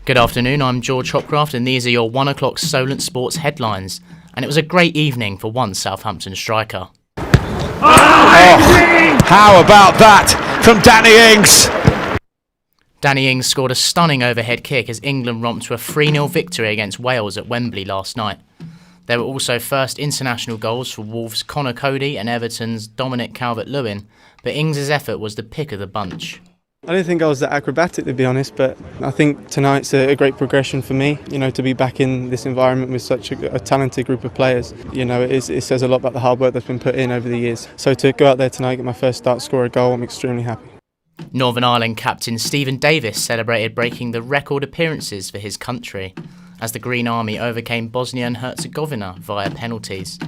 Good afternoon, I'm George Hopcroft and these are your 1 o'clock Solent Sports headlines. And it was a great evening for one Southampton striker. Oh, how about that from Danny Ings? Danny Ings scored a stunning overhead kick as England romped to a 3-0 victory against Wales at Wembley last night. There were also first international goals for Wolves' Connor Cody and Everton's Dominic Calvert-Lewin, but Ings' effort was the pick of the bunch. I don't think I was that acrobatic, to be honest, but I think tonight's a great progression for me, to be back in this environment with such a talented group of players. It says a lot about the hard work that's been put in over the years. So to go out there tonight, get my first start, score a goal, I'm extremely happy. Northern Ireland captain Stephen Davis celebrated breaking the record appearances for his country as the Green Army overcame Bosnia and Herzegovina via penalties.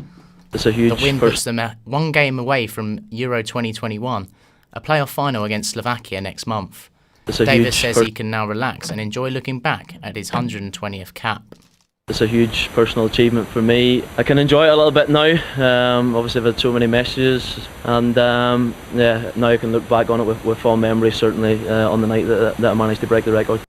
The win puts them one game away from Euro 2021, a playoff final against Slovakia next month. Davis says he can now relax and enjoy looking back at his 120th cap. It's a huge personal achievement for me. I can enjoy it a little bit now. Obviously I've had so many messages and now I can look back on it with fond memory, certainly on the night that I managed to break the record.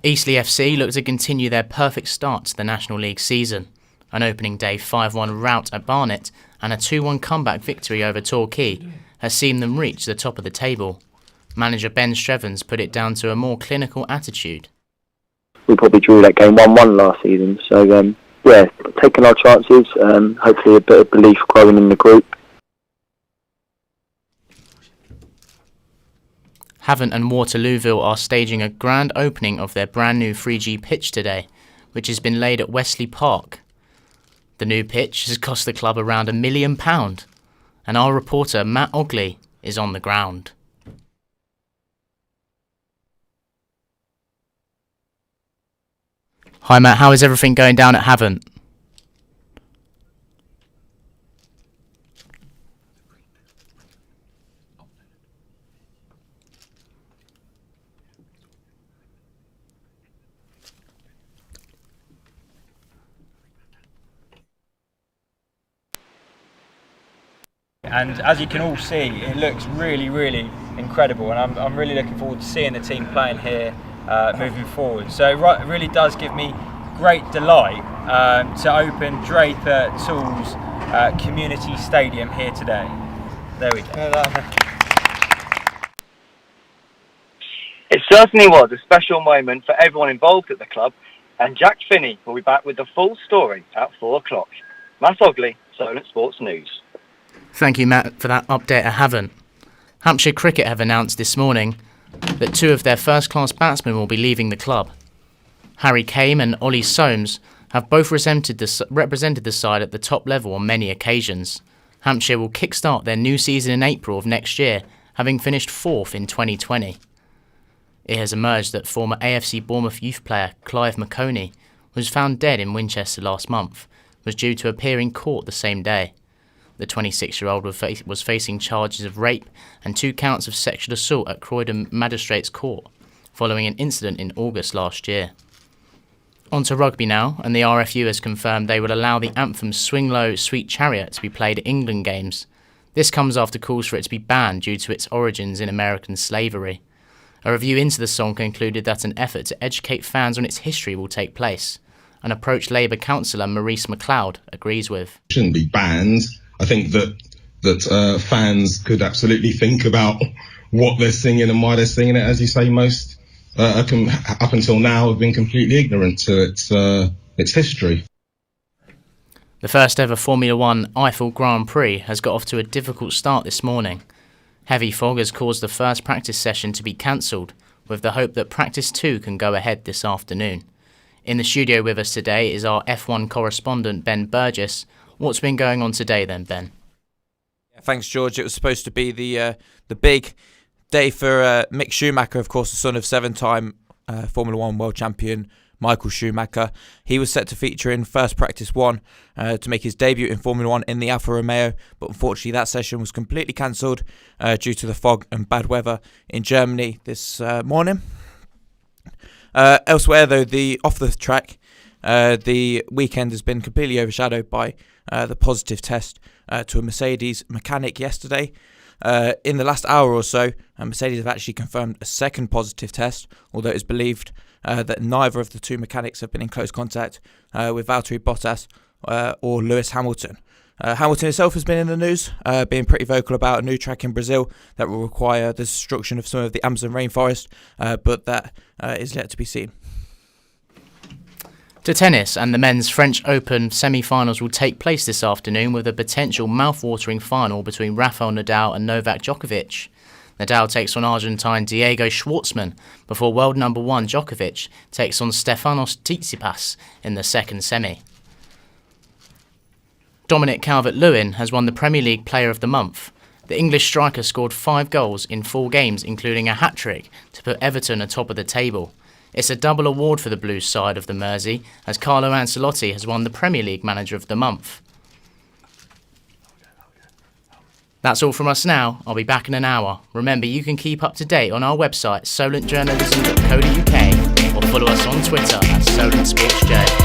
Eastleigh FC look to continue their perfect start to the National League season. An opening day 5-1 rout at Barnet and a 2-1 comeback victory over Torquay has seen them reach the top of the table. Manager Ben Strevens put it down to a more clinical attitude. We probably drew that game 1-1 last season, so taking our chances, hopefully a bit of belief growing in the group. Havant and Waterlooville are staging a grand opening of their brand new 3G pitch today, which has been laid at Wesley Park. The new pitch has cost the club around £1 million, and our reporter Matt Ogley is on the ground. Hi Matt, how is everything going down at Havant? And as you can all see, it looks really, really incredible, and I'm really looking forward to seeing the team playing here moving forward. So it really does give me great delight to open Draper Tools Community Stadium here today. There we go. It certainly was a special moment for everyone involved at the club, and Jack Finney will be back with the full story at 4 o'clock. Matt Ogley, Solent Sports News. Thank you, Matt, for that update at Havant. Hampshire Cricket have announced this morning that 2 of their first-class batsmen will be leaving the club. Harry Kame and Ollie Soames have both represented the side at the top level on many occasions. Hampshire will kick-start their new season in April of next year, having finished 4th in 2020. It has emerged that former AFC Bournemouth youth player Clive McConey, who was found dead in Winchester last month, was due to appear in court the same day. The 26-year-old was facing charges of rape and 2 counts of sexual assault at Croydon Magistrates Court, following an incident in August last year. On to rugby now, and the RFU has confirmed they will allow the anthem Swing Low, Sweet Chariot to be played at England games. This comes after calls for it to be banned due to its origins in American slavery. A review into the song concluded that an effort to educate fans on its history will take place, an approach Labour councillor Maurice MacLeod agrees with. It shouldn't be banned. I think that fans could absolutely think about what they're singing and why they're singing it. As you say, most up until now have been completely ignorant to its history. The first ever Formula 1 Eiffel Grand Prix has got off to a difficult start this morning. Heavy fog has caused the first practice session to be cancelled, with the hope that practice 2 can go ahead this afternoon. In the studio with us today is our F1 correspondent Ben Burgess. What's been going on today then, Ben? Thanks, George. It was supposed to be the big day for Mick Schumacher, of course, the son of 7-time Formula 1 world champion Michael Schumacher. He was set to feature in first practice 1 to make his debut in Formula 1 in the Alfa Romeo, but unfortunately that session was completely cancelled due to the fog and bad weather in Germany this morning. Elsewhere, though, off the track, the weekend has been completely overshadowed by the positive test to a Mercedes mechanic yesterday. In the last hour or so, Mercedes have actually confirmed a second positive test, although it's believed that neither of the two mechanics have been in close contact with Valtteri Bottas or Lewis Hamilton. Hamilton himself has been in the news, being pretty vocal about a new track in Brazil that will require the destruction of some of the Amazon rainforest, but that is yet to be seen. To tennis, and the men's French Open semi-finals will take place this afternoon with a potential mouth-watering final between Rafael Nadal and Novak Djokovic. Nadal takes on Argentine Diego Schwartzman before world number 1 Djokovic takes on Stefanos Tsitsipas in the second semi. Dominic Calvert-Lewin has won the Premier League Player of the Month. The English striker scored 5 goals in 4 games, including a hat-trick, to put Everton atop of the table. It's a double award for the Blues side of the Mersey, as Carlo Ancelotti has won the Premier League Manager of the Month. That's all from us now. I'll be back in an hour. Remember, you can keep up to date on our website, solentjournalism.co.uk, or follow us on Twitter at SolentSportsJ.